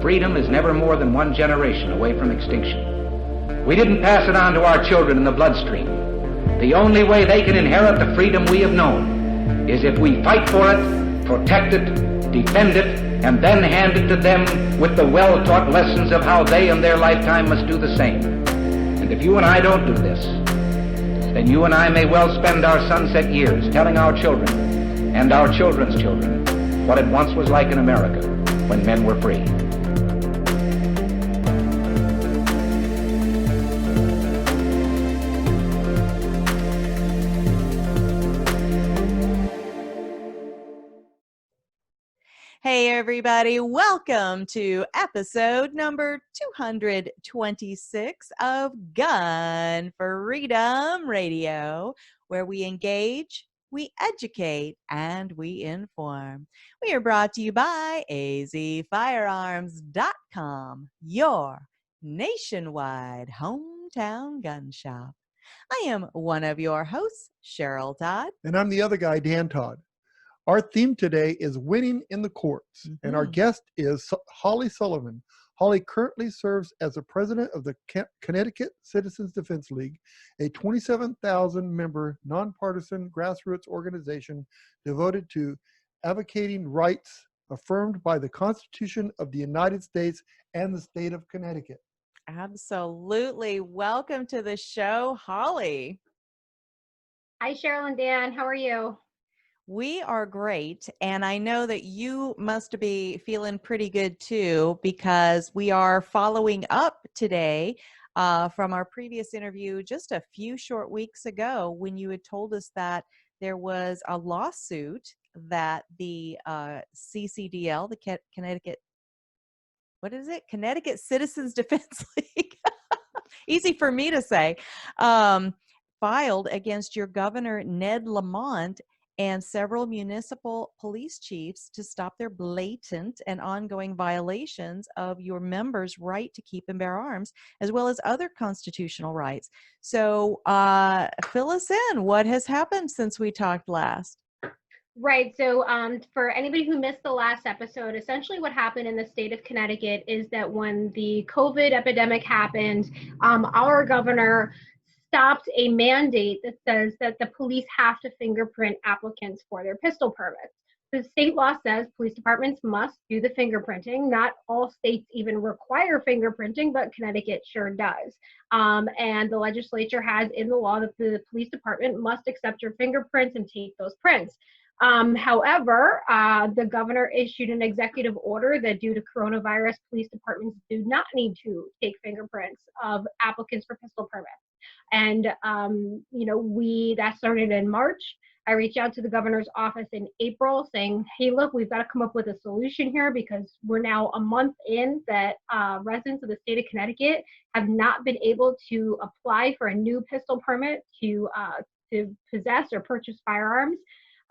freedom is never more than one generation away from extinction. We didn't pass it on to our children in the bloodstream. The only way they can inherit the freedom we have known is if we fight for it, protect it, defend it, and then hand it to them with the well-taught lessons of how they in their lifetime must do the same. And if you and I don't do this, then you and I may well spend our sunset years telling our children and our children's children what it once was like in America when men were free. Hey everybody, welcome to episode number 226 of Gun Freedom Radio, where we engage, we educate, and we inform. We are brought to you by azfirearms.com, your nationwide hometown gun shop. I am one of your hosts, Cheryl Todd. And I'm the other guy, Dan Todd. Our theme today is winning in the courts, and our guest is Holly Sullivan. Holly currently serves as the president of the Connecticut Citizens Defense League, a 27,000-member nonpartisan grassroots organization devoted to advocating rights affirmed by the Constitution of the United States and the state of Connecticut. Absolutely. Welcome to the show, Holly. Hi, Cheryl and Dan. How are you? We are great, and I know that you must be feeling pretty good too, because we are following up today from our previous interview just a few short weeks ago when you had told us that there was a lawsuit that the CCDL, the Connecticut, what is it? Connecticut Citizens Defense League, easy for me to say, filed against your Governor Ned Lamont and several municipal police chiefs to stop their blatant and ongoing violations of your members' right to keep and bear arms, as well as other constitutional rights. So fill us in. What has happened since we talked last? Right. So for anybody who missed the last episode, essentially what happened in the state of Connecticut is that when the COVID epidemic happened, our governor stopped a mandate that says that the police have to fingerprint applicants for their pistol permits. The state law says police departments must do the fingerprinting. Not all states even require fingerprinting, but Connecticut sure does. And the legislature has in the law that the police department must accept your fingerprints and take those prints. However, the governor issued an executive order that due to coronavirus, police departments do not need to take fingerprints of applicants for pistol permits. And, that started in March. I reached out to the governor's office in April saying, hey, look, we've got to come up with a solution here because we're now a month in that residents of the state of Connecticut have not been able to apply for a new pistol permit to possess or purchase firearms.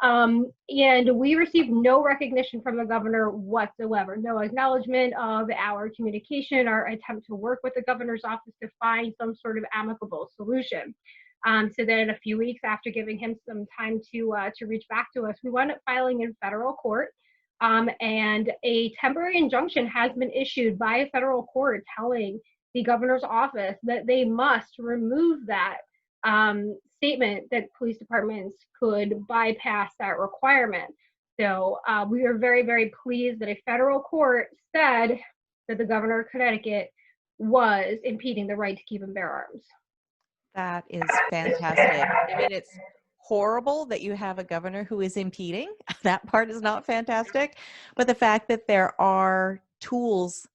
And we received no recognition from the governor whatsoever, no acknowledgement of our communication, our attempt to work with the governor's office to find some sort of amicable solution. So then a few weeks after giving him some time to reach back to us, we wound up filing in federal court. And a temporary injunction has been issued by a federal court telling the governor's office that they must remove that statement that police departments could bypass that requirement. So we are very, very pleased that a federal court said that the governor of Connecticut was impeding the right to keep and bear arms. That is fantastic. I mean, it's horrible that you have a governor who is impeding. That part is not fantastic. But the fact that there are tools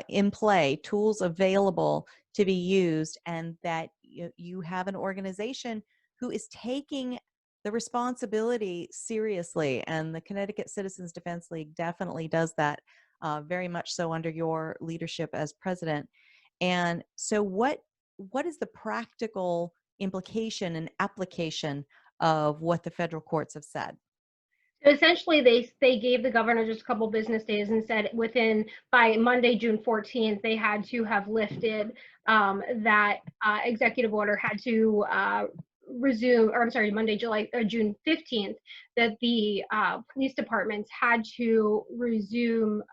in play, tools available to be used, and that you have an organization who is taking the responsibility seriously. And the Connecticut Citizens Defense League definitely does that, very much so under your leadership as president. And so what is the practical implication and application of what the federal courts have said? So essentially, they gave the governor just a couple business days and said by Monday, June 14th, they had to have lifted that executive order, had to resume, or I'm sorry, June 15th, that the police departments had to resume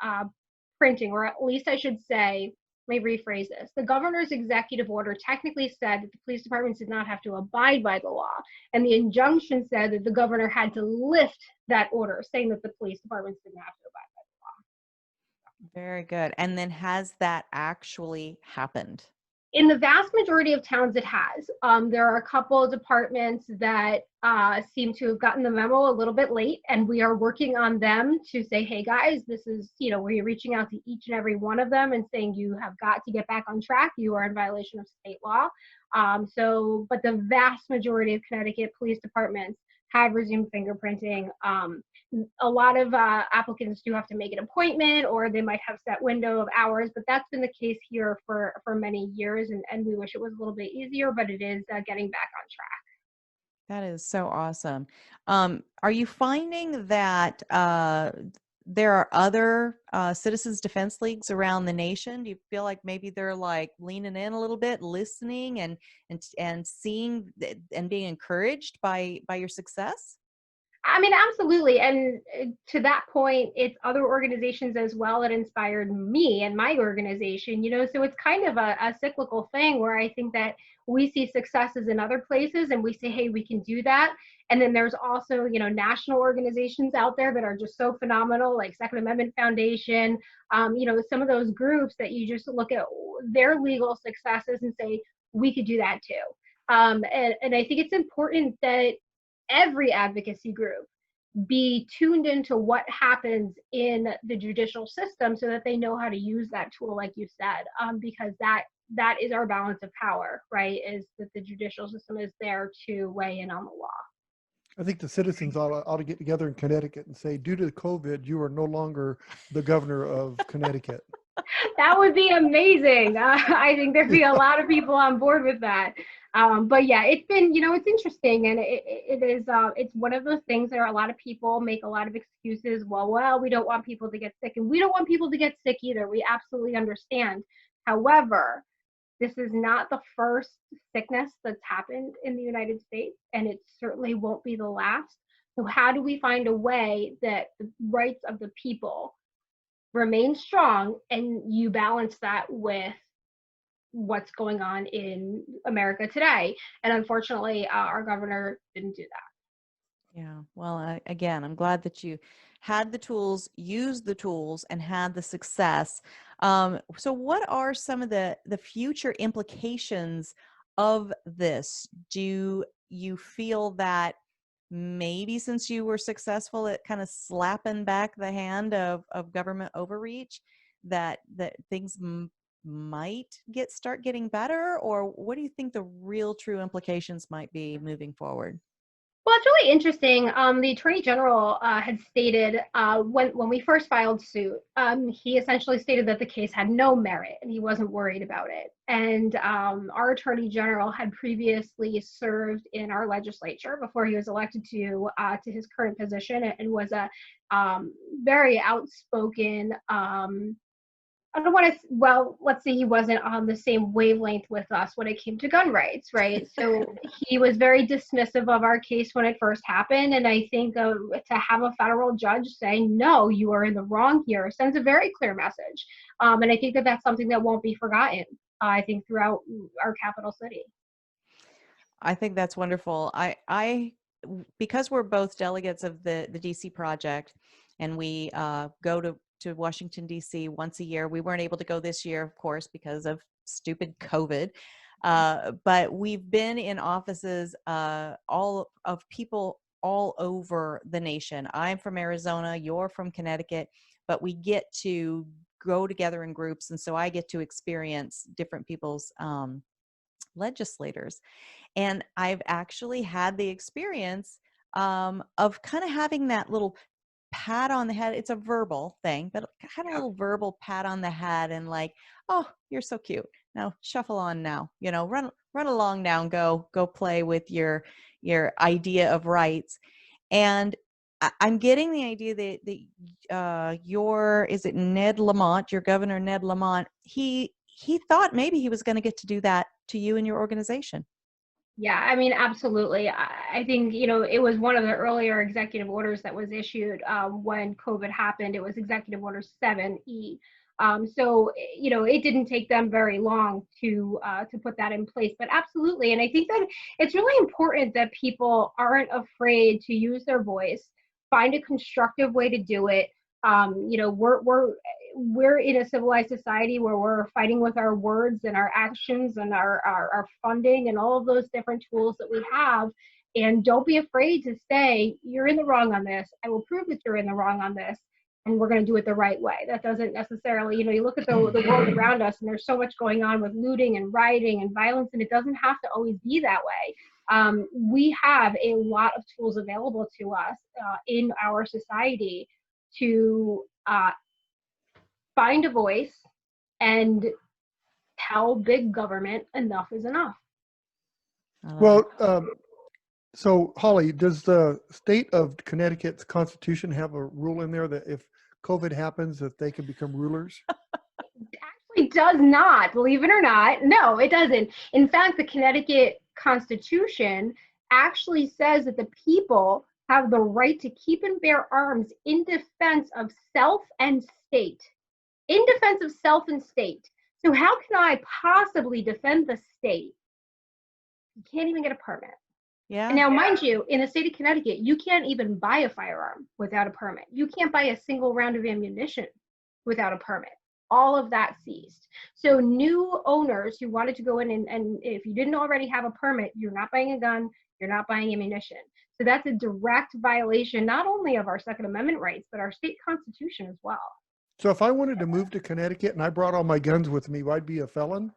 printing, or at least I should say, let me rephrase this. The governor's executive order technically said that the police departments did not have to abide by the law. And the injunction said that the governor had to lift that order, saying that the police departments didn't have to abide by the law. Very good. And then has that actually happened? In the vast majority of towns, it has. There are a couple of departments that seem to have gotten the memo a little bit late, and we are working on them to say, hey guys, this is, we're reaching out to each and every one of them and saying you have got to get back on track. You are in violation of state law. But the vast majority of Connecticut police departments have resumed fingerprinting. A lot of applicants do have to make an appointment, or they might have set window of hours, but that's been the case here for many years, and we wish it was a little bit easier, but it is getting back on track. That is so awesome. Are you finding that there are other citizens defense leagues around the nation? Do you feel like maybe they're like leaning in a little bit, listening and seeing and being encouraged by your success? I mean, absolutely. And to that point, it's other organizations as well that inspired me and my organization, so it's kind of a cyclical thing where I think that we see successes in other places and we say, hey, we can do that. And then there's also, national organizations out there that are just so phenomenal, like Second Amendment Foundation, some of those groups that you just look at their legal successes and say, we could do that too. And I think it's important that every advocacy group be tuned into what happens in the judicial system so that they know how to use that tool, like you said, because that is our balance of power, right? Is that the judicial system is there to weigh in on the law. I think the citizens ought to get together in Connecticut and say, due to COVID, you are no longer the governor of Connecticut. That would be amazing. I think there'd be a lot of people on board with that. But yeah, it's been, it's interesting, and it is, it's one of those things where a lot of people make a lot of excuses. Well, we don't want people to get sick, and we don't want people to get sick either. We absolutely understand. However, this is not the first sickness that's happened in the United States, and it certainly won't be the last. So how do we find a way that the rights of the people remain strong, and you balance that with what's going on in America today? And unfortunately, our governor didn't do that. Yeah. Well, again, I'm glad that you had the tools, used the tools, and had the success. So what are some of the future implications of this? Do you feel that maybe since you were successful at kind of slapping back the hand of government overreach, that things might start getting better? Or what do you think the real true implications might be moving forward? Well, it's really interesting. The Attorney General had stated when we first filed suit, he essentially stated that the case had no merit and he wasn't worried about it. And our Attorney General had previously served in our legislature before he was elected to his current position, and was a very outspoken, let's say he wasn't on the same wavelength with us when it came to gun rights, right? So he was very dismissive of our case when it first happened. And I think to have a federal judge say, no, you are in the wrong here, sends a very clear message. And I think that that's something that won't be forgotten, I think, throughout our capital city. I think that's wonderful. I because we're both delegates of the DC project, and we go to Washington, D.C. once a year. We weren't able to go this year, of course, because of stupid COVID. But we've been in offices all of people all over the nation. I'm from Arizona, you're from Connecticut, but we get to go together in groups. And so I get to experience different people's legislators. And I've actually had the experience of kind of having that little pat on the head. It's a verbal thing, but kind of a little verbal pat on the head, and like, oh, you're so cute. Now shuffle on now, run along now and go play with your idea of rights. And I'm getting the idea that is it Ned Lamont, your Governor Ned Lamont, he thought maybe he was going to get to do that to you and your organization. Yeah, I mean, absolutely. I think, it was one of the earlier executive orders that was issued when COVID happened. It was Executive Order 7E. So, it didn't take them very long to put that in place. But absolutely, and I think that it's really important that people aren't afraid to use their voice, find a constructive way to do it. We're in a civilized society where we're fighting with our words and our actions and our funding and all of those different tools that we have. And don't be afraid to say, you're in the wrong on this. I will prove that you're in the wrong on this. And we're going to do it the right way. That doesn't necessarily, you look at the world around us, and there's so much going on with looting and rioting and violence, and it doesn't have to always be that way. We have a lot of tools available to us in our society to find a voice and tell big government enough is enough. Well, so Holly, does the state of Connecticut's constitution have a rule in there that if COVID happens, that they can become rulers? Actually does not, believe it or not. No, it doesn't. In fact, the Connecticut Constitution actually says that the people have the right to keep and bear arms in defense of self and state. In defense of self and state. So how can I possibly defend the state? You can't even get a permit. Yeah. And now, mind you, in the state of Connecticut, you can't even buy a firearm without a permit. You can't buy a single round of ammunition without a permit. All of that ceased. So new owners who wanted to go in and if you didn't already have a permit, you're not buying a gun, you're not buying ammunition. So that's a direct violation, not only of our Second Amendment rights, but our state constitution as well. So if I wanted to move to Connecticut and I brought all my guns with me, I'd be a felon?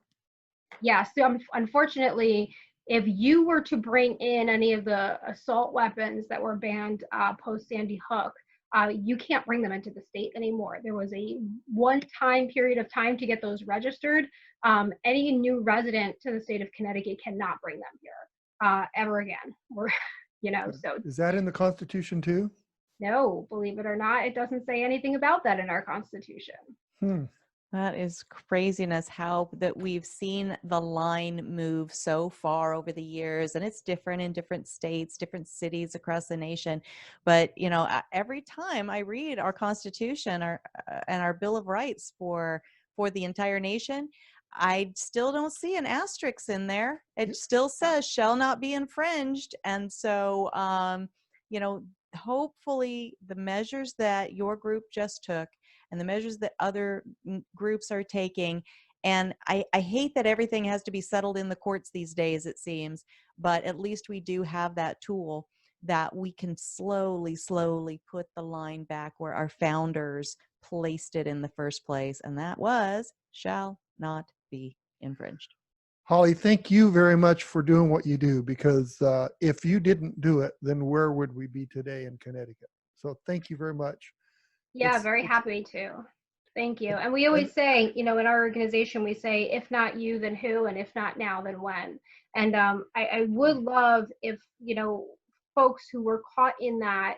Yeah, so unfortunately, if you were to bring in any of the assault weapons that were banned post Sandy Hook, you can't bring them into the state anymore. There was a one-time period of time to get those registered. Any new resident to the state of Connecticut cannot bring them here ever again. So Is that in the Constitution too? no, believe it or not, it doesn't say anything about that in our Constitution. That is craziness, how that we've seen the line move so far over the years, and it's different in different states, different cities across the nation. But every time I read our Constitution and our Bill of Rights for the entire nation, I still don't see an asterisk in there. It still says shall not be infringed. And so, hopefully the measures that your group just took and the measures that other groups are taking. And I hate that everything has to be settled in the courts these days, it seems, but at least we do have that tool that we can slowly put the line back where our founders placed it in the first place. And that was, shall not be infringed. Holly, thank you very much for doing what you do, because if you didn't do it, then where would we be today in Connecticut? So thank you very much. Yeah, very happy to. Thank you. And we always say, in our organization, we say, if not you, then who? And if not now, then when? And I would love if, folks who were caught in that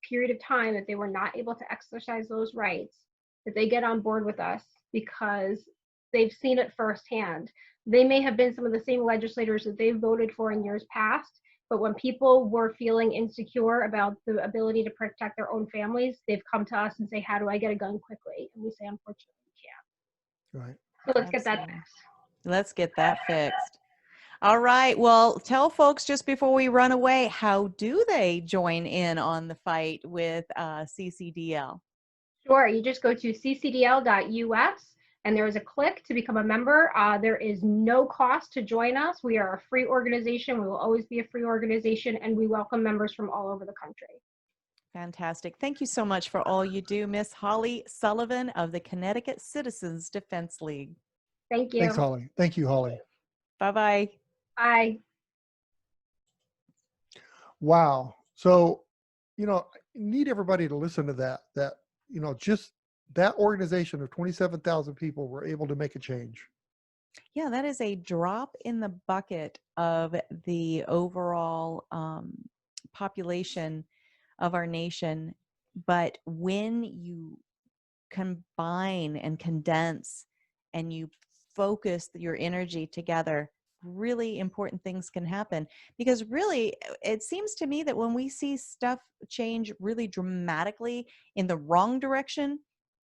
period of time that they were not able to exercise those rights, that they get on board with us, because they've seen it firsthand. They may have been some of the same legislators that they voted for in years past, but when people were feeling insecure about the ability to protect their own families, they've come to us and say, how do I get a gun quickly? And we say, unfortunately, we can't. Right. So let's get that fixed. Let's get that fixed. All right. Well, tell folks just before we run away, how do they join in on the fight with CCDL? Sure. You just go to ccdl.us. And there is a click to become a member. There is no cost to join us. We are a free organization. We will always be a free organization, and we welcome members from all over the country. Fantastic. Thank you so much for all you do, Miss Holly Sullivan of the Connecticut Citizens Defense League. Thank you. Thanks, Holly. Thank you, Holly. Bye-bye. Bye. Wow. So, I need everybody to listen to that, just that organization of 27,000 people were able to make a change. Yeah, that is a drop in the bucket of the overall population of our nation. But when you combine and condense and you focus your energy together, really important things can happen. Because really, it seems to me that when we see stuff change really dramatically in the wrong direction,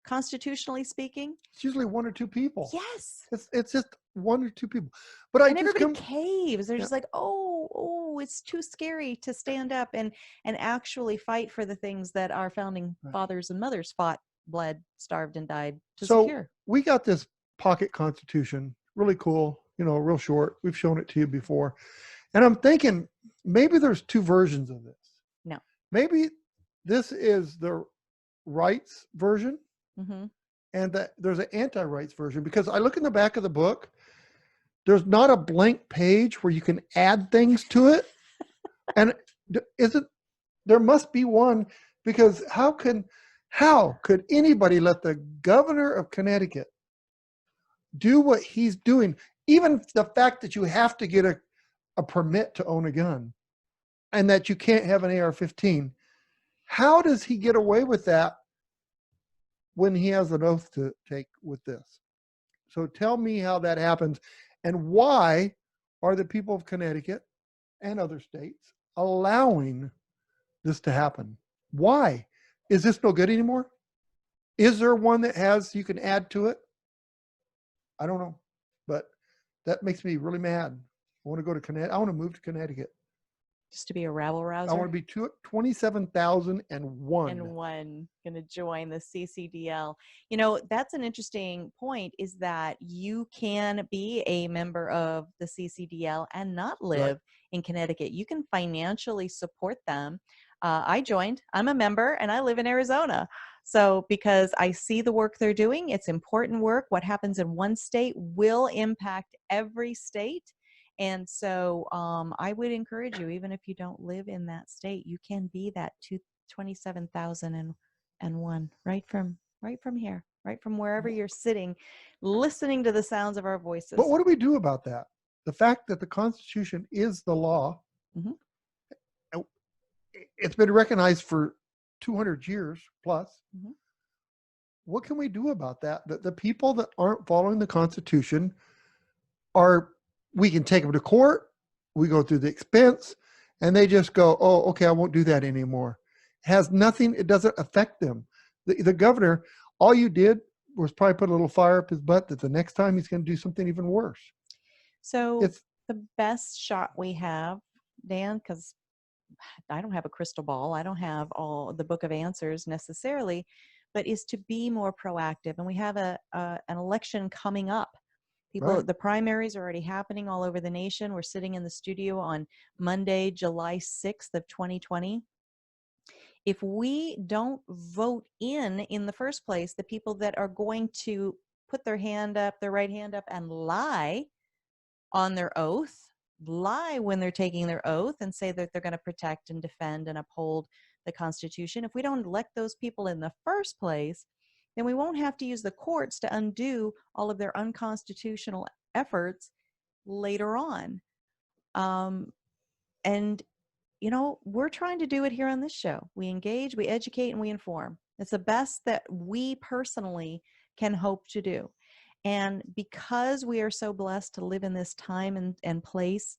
constitutionally speaking. It's usually one or two people. Yes. It's just one or two people. But I And just everybody caves. They're Yeah. just like, oh, it's too scary to stand up and actually fight for the things that our founding fathers and mothers fought, bled, starved, and died to secure. We got this pocket constitution, really cool, real short. We've shown it to you before. And I'm thinking maybe there's two versions of this. No. Maybe this is the rights version, Mm-hmm. and that there's an anti-rights version, because I look in the back of the book, there's not a blank page where you can add things to it. And there must be one, because how could anybody let the governor of Connecticut do what he's doing? Even the fact that you have to get a permit to own a gun and that you can't have an AR-15. How does he get away with that when he has an oath to take with this? So tell me how that happens, and why are the people of Connecticut and other states allowing this to happen? Why? Is this no good anymore? Is there one that you can add to it? I don't know, but that makes me really mad. I want to go to Connecticut. I want to move to Connecticut. Just to be a rabble rouser. I want to be 27,001. And one going to join the CCDL. That's an interesting point, is that you can be a member of the CCDL and not live in Connecticut. You can financially support them. I joined. I'm a member, and I live in Arizona. So because I see the work they're doing, it's important work. What happens in one state will impact every state. And so I would encourage you, even if you don't live in that state, you can be that 27,001 right from here, right from wherever you're sitting, listening to the sounds of our voices. But what do we do about that? The fact that the Constitution is the law, mm-hmm. It's been recognized for 200 years plus. Mm-hmm. What can we do about that? The people that aren't following the Constitution we can take them to court, we go through the expense, and they just go, oh, okay, I won't do that anymore. It doesn't affect them. The governor, all you did was probably put a little fire up his butt that the next time he's going to do something even worse. So the best shot we have, Dan, because I don't have a crystal ball, I don't have all the book of answers necessarily, but is to be more proactive. And we have an election coming up. The primaries are already happening all over the nation. We're sitting in the studio on Monday, July 6th of 2020. If we don't vote in the first place, the people that are going to put their right hand up and lie on their oath, lie when they're taking their oath and say that they're going to protect and defend and uphold the Constitution, if we don't elect those people in the first place, then we won't have to use the courts to undo all of their unconstitutional efforts later on. And, we're trying to do it here on this show. We engage, we educate, and we inform. It's the best that we personally can hope to do. And because we are so blessed to live in this time and place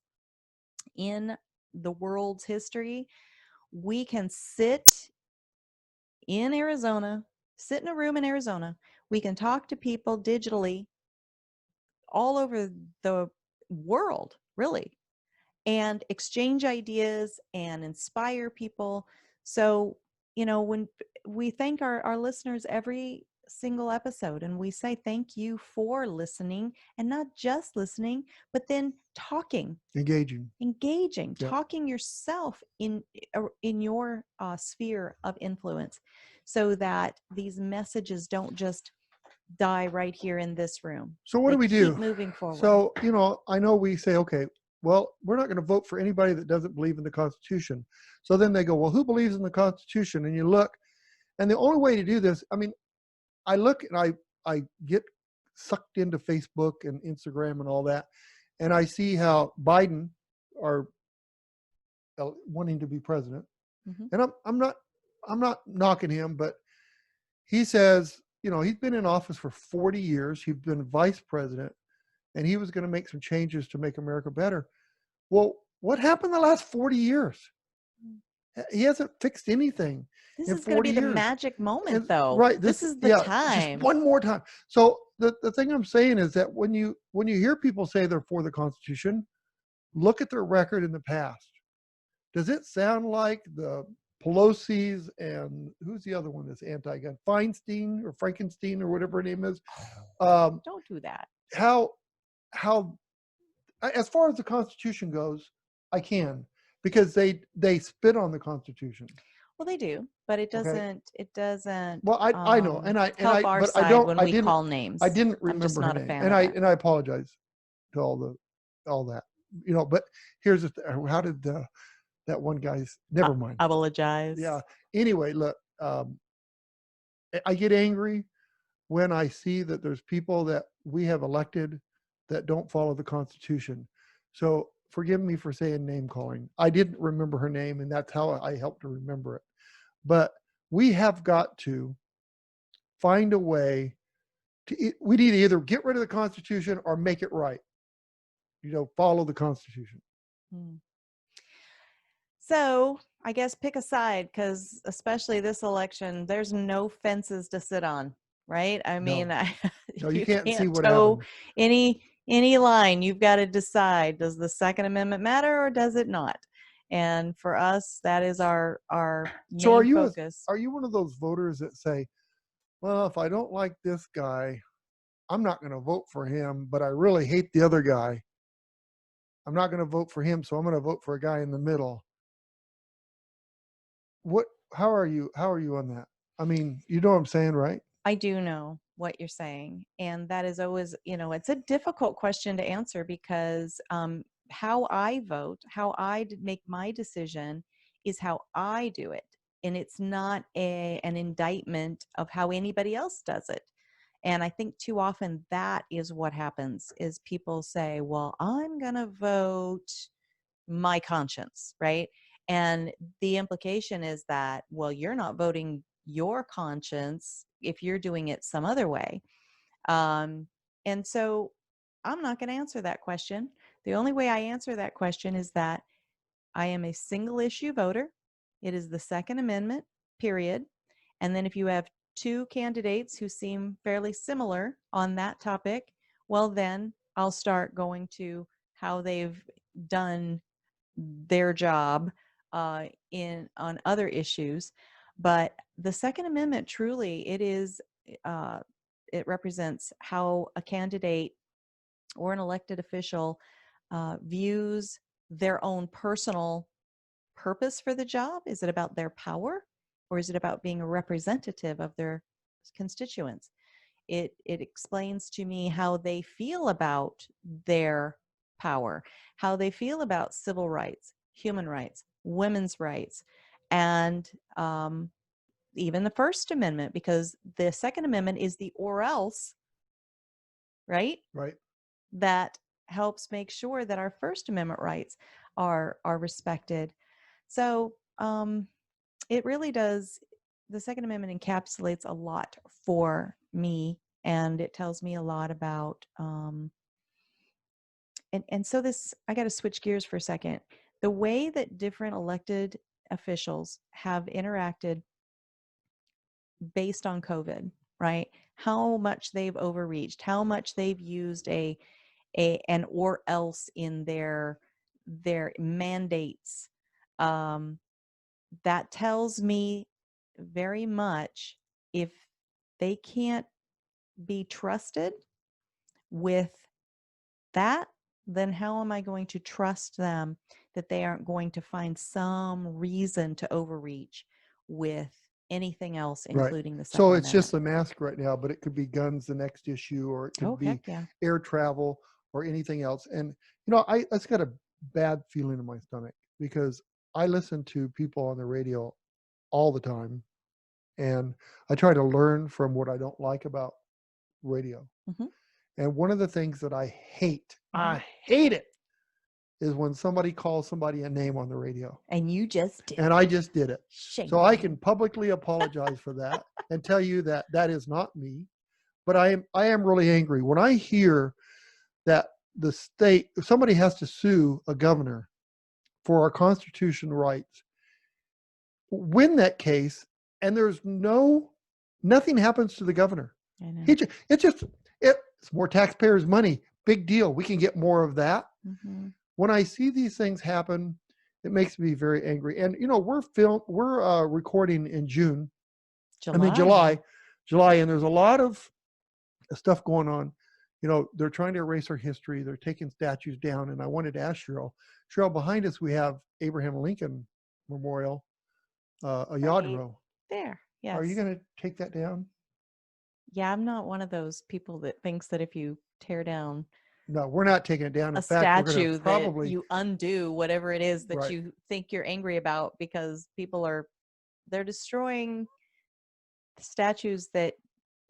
in the world's history, we can sit in Arizona, sit in a room in Arizona. We can talk to people digitally all over the world, really, and exchange ideas and inspire people. So, when we thank our listeners every single episode, and we say thank you for listening, and not just listening, but then talking, engaging, talking yourself in your sphere of influence, so that these messages don't just die right here in this room. So what do we do? Keep moving forward. So, I know we say, okay, well, we're not going to vote for anybody that doesn't believe in the Constitution. So then they go, well, who believes in the Constitution? And you look, and the only way to do this, I look and I get sucked into Facebook and Instagram and all that, and I see how Biden are wanting to be president. Mm-hmm. And I'm not knocking him, but he says, he's been in office for 40 years. He's been vice president, and he was going to make some changes to make America better. Well, what happened the last 40 years? He hasn't fixed anything This in is going to 40 be the years. magic moment, And- though. Right. This is the Just time. one more time. So the thing I'm saying is that when you hear people say they're for the Constitution, look at their record in the past. Does it sound like the Pelosi's and who's the other one that's anti-gun? Feinstein or Frankenstein or whatever her name is. Don't do that. How as far as the Constitution goes, I can, because they spit on the Constitution. Well, they do, but it doesn't. Okay. It doesn't. Well, I know, and I help our but side I don't. when I we didn't call names. I didn't I'm just remember not her a name, fan of that. I apologize to all that. But here's how did that one guy's? Never mind. I apologize. Yeah. Anyway, look, I get angry when I see that there's people that we have elected that don't follow the Constitution. So forgive me for saying name calling. I didn't remember her name, and that's how I helped her remember it. But we have got to find a way we need to either get rid of the Constitution or make it right. Follow the Constitution. So I guess pick a side, because especially this election, there's no fences to sit on, right? I mean, No, you can't see what toe happened. any line. You've got to decide: does the Second Amendment matter or does it not? And for us, that is our main focus. Are you one of those voters that say, well, if I don't like this guy, I'm not going to vote for him, but I really hate the other guy. I'm not going to vote for him, so I'm going to vote for a guy in the middle. How are you on that? I mean, you know what I'm saying, right? I do know what you're saying. And that is always, it's a difficult question to answer, because how I vote, how I make my decision is how I do it. And it's not an indictment of how anybody else does it. And I think too often that is what happens, is people say, well, I'm going to vote my conscience, right? And the implication is that, well, you're not voting your conscience if you're doing it some other way. And so I'm not going to answer that question. The only way I answer that question is that I am a single issue voter. It is the Second Amendment, period. And then if you have two candidates who seem fairly similar on that topic, well, then I'll start going to how they've done their job on other issues. But the Second Amendment, truly, it represents how a candidate or an elected official views their own personal purpose for the job. Is it about their power, or is it about being a representative of their constituents? It explains to me how they feel about their power, how they feel about civil rights, human rights, women's rights, and even the First Amendment, because the Second Amendment is the or else, right? Right. That helps make sure that our First Amendment rights are respected. So it really does. The Second Amendment encapsulates a lot for me, and it tells me a lot about. And so this, I got to switch gears for a second. The way that different elected officials have interacted based on COVID, right? How much they've overreached, how much they've used an or else in their mandates. That tells me very much, if they can't be trusted with that, then how am I going to trust them that they aren't going to find some reason to overreach with anything else, including the Second So Amendment? it's just the mask right now, but it could be guns the next issue, or it could be air travel or anything else. And, I just got a bad feeling in my stomach, because I listen to people on the radio all the time, and I try to learn from what I don't like about radio. Mm-hmm. And one of the things that I hate it, is when somebody calls somebody a name on the radio. And you just did. And I just did it. Shame. So I can publicly apologize for that and tell you that that is not me. But I am really angry when I hear that the state, if somebody has to sue a governor for our constitutional rights, win that case, and there's nothing happens to the governor. I know. It's more taxpayers' money. Big deal. We can get more of that. Mm-hmm. When I see these things happen, it makes me very angry. And we're recording in July, and there's a lot of stuff going on. They're trying to erase our history. They're taking statues down. And I wanted to ask Cheryl, behind us we have Abraham Lincoln Memorial, a Yadro. There, yes. Are you going to take that down? Yeah, I'm not one of those people that thinks that if you tear down No, we're not taking it down. In a fact, statue probably, that you undo whatever it is that Right. you think you're angry about, because they're destroying statues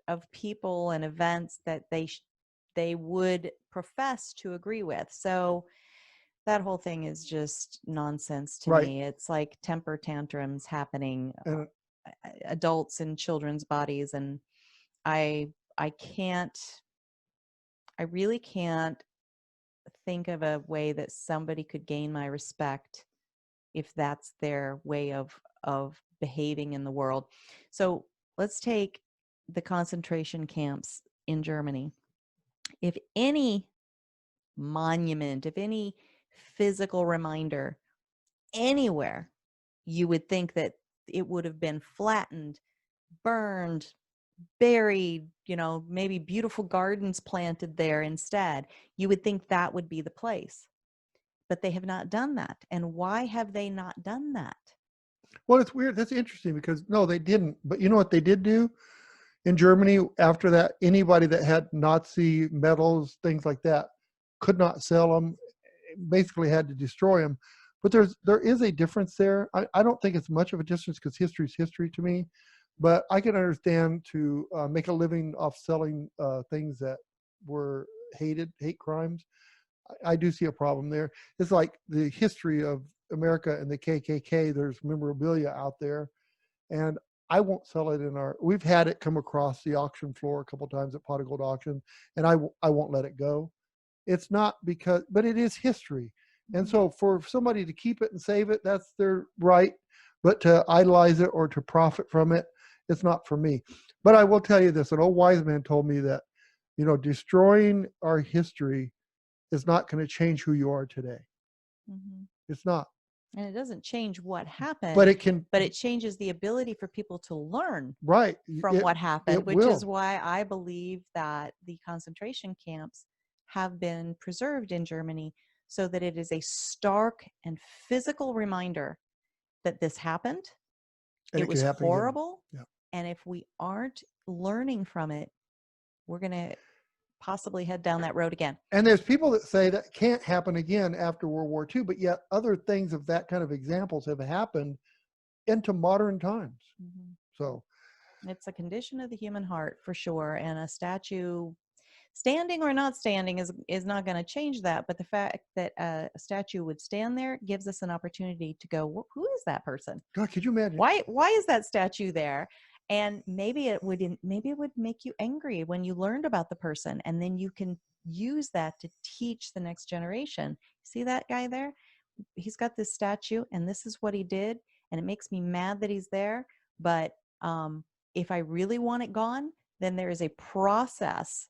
of people and events that they would profess to agree with. So that whole thing is just nonsense to Right. me. It's like temper tantrums happening, And- adults in children's bodies, and I really can't think of a way that somebody could gain my respect if that's their way of behaving in the world. So let's take the concentration camps in Germany. If any monument, if any physical reminder anywhere, you would think that it would have been flattened, burned, buried, maybe beautiful gardens planted there instead. You would think that would be the place. But they have not done that. And why have they not done that? Well, it's weird. That's interesting because no, they didn't. But you know what they did do in Germany after that? Anybody that had Nazi medals, things like that, could not sell them. Basically, had to destroy them. But there is a difference there. I don't think it's much of a difference because history is history to me. But I can understand to make a living off selling things that were hate crimes. I do see a problem there. It's like the history of America and the KKK. There's memorabilia out there, and I won't sell it we've had it come across the auction floor a couple times at Pot of Gold auction, and I won't let it go. It's not but it is history. And so for somebody to keep it and save it, that's their right. But to idolize it or to profit from it, it's not for me. But I will tell you this, an old wise man told me that, destroying our history is not going to change who you are today. Mm-hmm. It's not. And it doesn't change what happened, but it changes the ability for people to learn from what happened, which is why I believe that the concentration camps have been preserved in Germany, so that it is a stark and physical reminder that this happened. It was horrible. Yeah. And if we aren't learning from it, we're going to possibly head down that road again. And there's people that say that can't happen again after World War II, but yet other things of that kind of examples have happened into modern times. Mm-hmm. So it's a condition of the human heart for sure. And a statue, standing or not standing, is not going to change that. But the fact that a statue would stand there gives us an opportunity to go, who is that person? God, could you imagine? Why is that statue there? And maybe it would make you angry when you learned about the person, and then you can use that to teach the next generation. See that guy there? He's got this statue, and this is what he did, and it makes me mad that he's there. But if I really want it gone, then there is a process,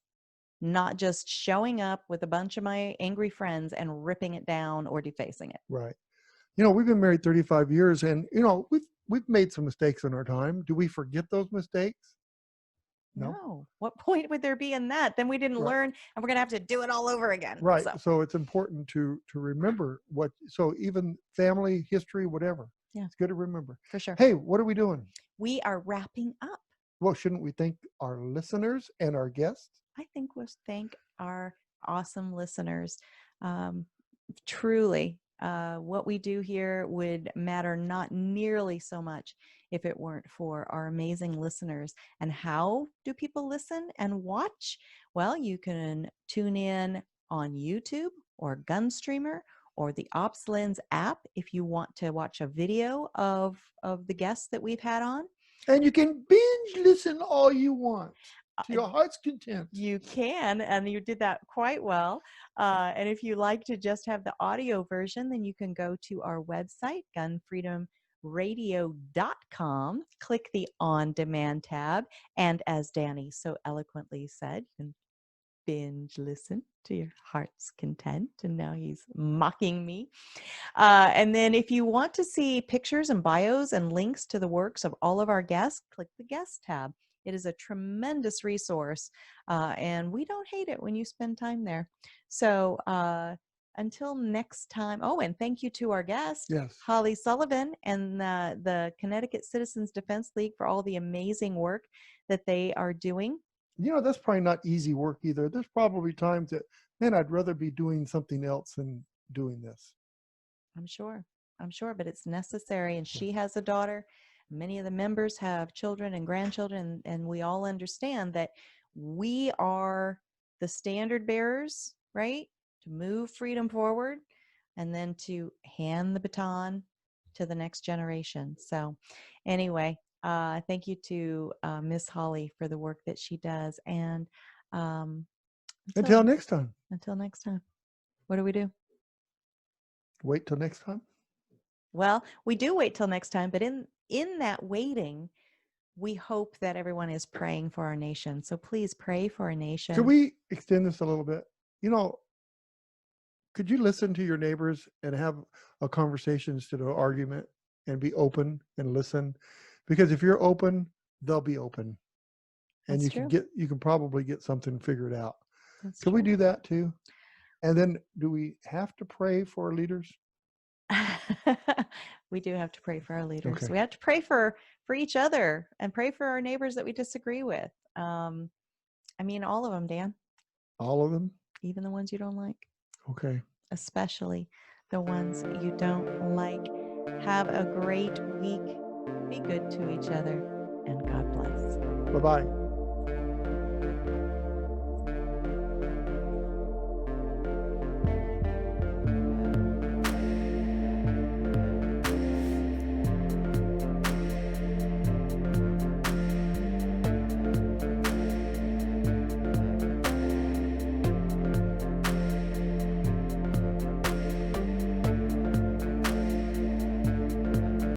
not just showing up with a bunch of my angry friends and ripping it down or defacing it. Right. We've been married 35 years, and we've made some mistakes in our time. Do we forget those mistakes? No. What point would there be in that? Then we didn't learn, and we're going to have to do it all over again. Right. So it's important to remember so even family history, whatever. Yeah. It's good to remember. For sure. Hey, what are we doing? We are wrapping up. Well, shouldn't we thank our listeners and our guests? I think we'll thank our awesome listeners. Truly, what we do here would matter not nearly so much if it weren't for our amazing listeners. And how do people listen and watch? Well, you can tune in on YouTube or GunStreamer or the OpsLens app if you want to watch a video of the guests that we've had on. And you can binge listen all you want to your heart's content. You can, and you did that quite well. And if you like to just have the audio version, then you can go to our website, GunFreedomRadio.com. Click the On Demand tab. And as Danny so eloquently said, you can binge listen to your heart's content. And now he's mocking me. And then if you want to see pictures and bios and links to the works of all of our guests, click the Guest tab. It is a tremendous resource, and we don't hate it when you spend time there. So until next time, and thank you to our guest, Yes. Holly Sullivan, and the Connecticut Citizens Defense League for all the amazing work that they are doing. That's probably not easy work either. There's probably times that, man, I'd rather be doing something else than doing this. I'm sure, but it's necessary. And she has a daughter. Many of the members have children and grandchildren, and we all understand that we are the standard bearers, right? To move freedom forward and then to hand the baton to the next generation. So anyway, thank you to Miss Holly for the work that she does. And Until next time. Until next time. What do we do? Wait till next time? Well, we do wait till next time, but in that waiting, we hope that everyone is praying for our nation. So please pray for our nation. Could we extend this a little bit? Could you listen to your neighbors and have a conversation instead of an argument, and be open and listen? Because if you're open, they'll be open. And That's you can probably get something figured out. Can we do that too? And then do we have to pray for our leaders? We do have to pray for our leaders. Okay. We have to pray for each other and pray for our neighbors that we disagree with. All of them, Dan. All of them? Even the ones you don't like. Okay. Especially the ones you don't like. Have a great week. Be good to each other, and God bless. Bye-bye.